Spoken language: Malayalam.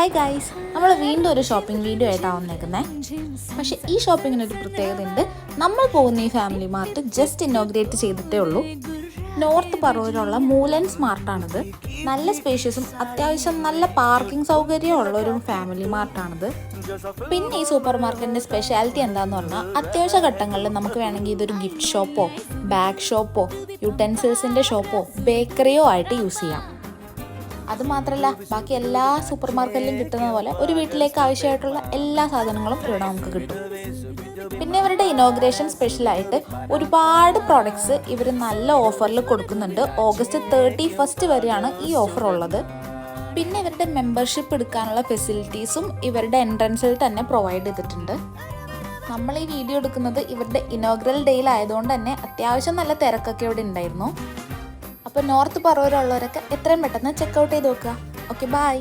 ഹായ് ഗൈസ്, നമ്മൾ വീണ്ടും ഒരു ഷോപ്പിംഗ് വീഡിയോ ആയിട്ടാണ് വന്നേക്കുന്നത്. പക്ഷേ ഈ ഷോപ്പിങ്ങിനൊരു പ്രത്യേകതയുണ്ട്. നമ്മൾ പോകുന്ന ഈ ഫാമിലി മാർട്ട് ജസ്റ്റ് ഇനോഗ്രേറ്റ് ചെയ്തിട്ടേ ഉള്ളൂ. നോർത്ത് പറവൂരുള്ള മൂലൻസ് മാർട്ടാണിത്. നല്ല സ്പേഷ്യസും അത്യാവശ്യം നല്ല പാർക്കിംഗ് സൗകര്യമുള്ള ഒരു ഫാമിലി മാർട്ടാണിത്. പിന്നെ ഈ സൂപ്പർ മാർക്കറ്റിൻ്റെ സ്പെഷ്യാലിറ്റി എന്താണെന്ന് പറഞ്ഞാൽ, അത്യാവശ്യ ഘട്ടങ്ങളിൽ നമുക്ക് വേണമെങ്കിൽ ഇതൊരു ഗിഫ്റ്റ് ഷോപ്പോ ബാഗ് ഷോപ്പോ യൂട്ടൻസിൽസിൻ്റെ ഷോപ്പോ ബേക്കറിയോ ആയിട്ട് യൂസ് ചെയ്യാം. അതുമാത്രമല്ല, ബാക്കി എല്ലാ സൂപ്പർ മാർക്കറ്റിലും കിട്ടുന്ന പോലെ ഒരു വീട്ടിലേക്ക് ആവശ്യമായിട്ടുള്ള എല്ലാ സാധനങ്ങളും ഇവിടെ നമുക്ക് കിട്ടും. പിന്നെ ഇവരുടെ ഇനോഗ്രേഷൻ സ്പെഷ്യലായിട്ട് ഒരുപാട് പ്രോഡക്ട്സ് ഇവർ നല്ല ഓഫറിൽ കൊടുക്കുന്നുണ്ട്. ഓഗസ്റ്റ് 31 വരെയാണ് ഈ ഓഫർ ഉള്ളത്. പിന്നെ ഇവരുടെ മെമ്പർഷിപ്പ് എടുക്കാനുള്ള ഫെസിലിറ്റീസും ഇവരുടെ എൻട്രൻസിൽ തന്നെ പ്രൊവൈഡ് ചെയ്തിട്ടുണ്ട്. നമ്മൾ ഈ വീഡിയോ എടുക്കുന്നത് ഇവരുടെ ഇനോഗ്രൽ ഡേയിലായതുകൊണ്ട് തന്നെ അത്യാവശ്യം നല്ല തിരക്കൊക്കെ ഇവിടെ ഉണ്ടായിരുന്നു. അപ്പോൾ നോർത്ത് പറവൂരുള്ളവരൊക്കെ എത്രയും പെട്ടെന്ന് ചെക്കൗട്ട് ചെയ്ത് നോക്കുക. Okay, by.